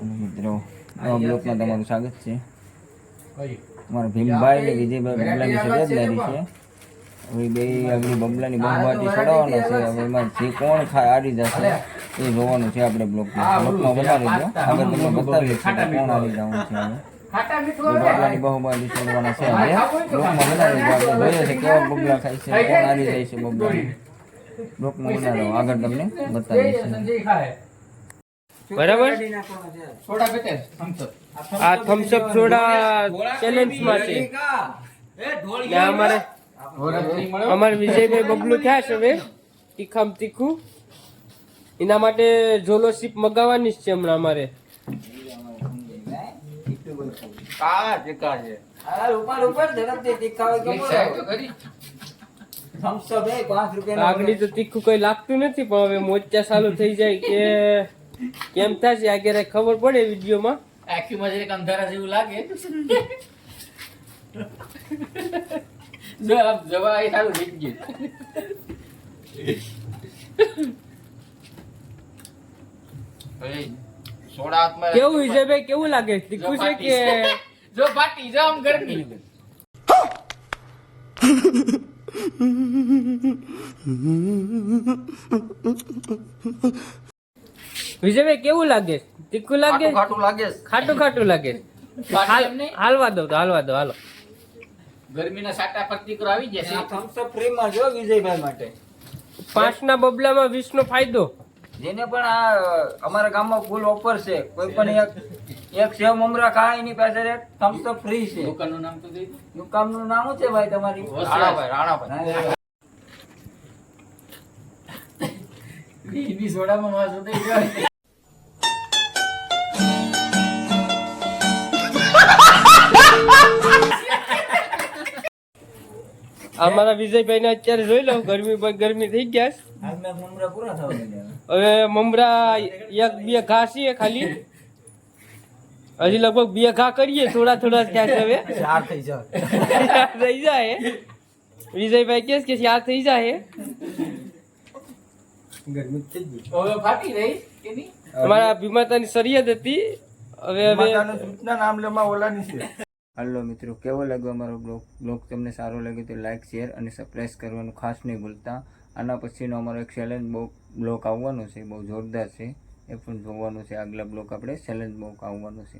મિત્રો નવા બ્લોકમાં તમારું સ્વાગત છે. અમારા ભીમભાઈ ને વિજયભાઈ બબલાની સજ્જદારી છે. હવે બે આગળ બબલાની બહુમાટી ચડાવવાનો છે. હવે એમાં જે કોણ હારી જશે એ જોવાનું છે. આપણે બ્લોકમાં બનાવી દો. આગળ તમને બતાવીએ છીએ કે કોણ હારી જવાનું છે. હવે બબલાની બહુમાટી ચડવાના છે. હવે બ્લોકમાં બનાવી દો. આપણે જોઈએ છે કેવા બબલા ખાય છે, કોણ હારી જાય છે. બબલા બ્લોકમાં બનાવો, આગળ તમને બતાવીએ છીએ. બરાબર. આ થમ્સઅપ સોડા ચેલેન્જ માં છે. અમારે વિજયભાઈ બબલું થયા છે હવે તીખામ તીખું. એના માટે જોલોશીપ મગાવવાની જ છે હમણાં અમારે. આગળ તો તીખું કઈ લાગતું નથી, પણ હવે મોચા ચાલુ થઈ જાય કે કેમ થશે આગળ ખબર પડે વિડીયોમાં. આખીમાં જરીક અંધારા જેવું લાગે. જો આમ જવા એ સારું થઈ ગયું. સોડા હાથમાં કેવું વિજયભાઈ, કેવું લાગે? તીખું છે કે જો પાટી જો આમ ગરમી. વિજયભાઈ કેવું લાગે? તીખું લાગે? ખાટું લાગે. ખાટું ખાટું લાગે. હાલવા દો, હાલવા દો, હાલો. ગરમીના સાટા પર તીકરો આવી જશે. થમ્સઅપ ફ્રી માં જો વિજયભાઈ માટે 5 ના બબલામાં 20 નો ફાયદો. જેને પણ આ અમારા ગામમાં ફૂલ ઓફર છે. કોઈ પણ એક સેવ મમરા ખાય એની પાસે એક થમ્સઅપ ફ્રી છે. દુકાનનું નામ તો દઈ દો. દુકાનનું નામ શું છે ભાઈ તમારી? રાણાભાઈ. એની સોડામાં વાસ થઈ ગયો. અમારા વિજયભાઈ ને અત્યારે જોઈ લો, ગરમી થઈ ગયા છે. મમરા પૂરા થવા ગયા. હવે મમરા એક બે ઘા છે ખાલી. હજી લગભગ 2 ઘા કરીએ, થોડા થોડા થયા છે. હવે 4 થઈ જાય. થઈ જાય વિજયભાઈ કે 4 થઈ જાય. ગરમી થઈ ગઈ. હવે ફાટી રહી કે નહીં? અમારા ભીમાતાની શરિયત હતી. હવે સૂચના નામ લેવા ઓલાની છે. હાલો મિત્રો, કેવો લાગ્યો અમારો બ્લોગ? તમને સારો લાગે તો લાઈક, શેર અને સબસ્ક્રાઇબ કરવાનું ખાસ નહીં ભૂલતા. આના પછીનો અમારો એક ચેલેન્જ બ્લોગ આવવાનો છે, બહુ જોરદાર છે. એ પણ જોવાનું છે. આગલા બ્લોગ આપણે ચેલેન્જ બ્લોગ આવવાનો છે.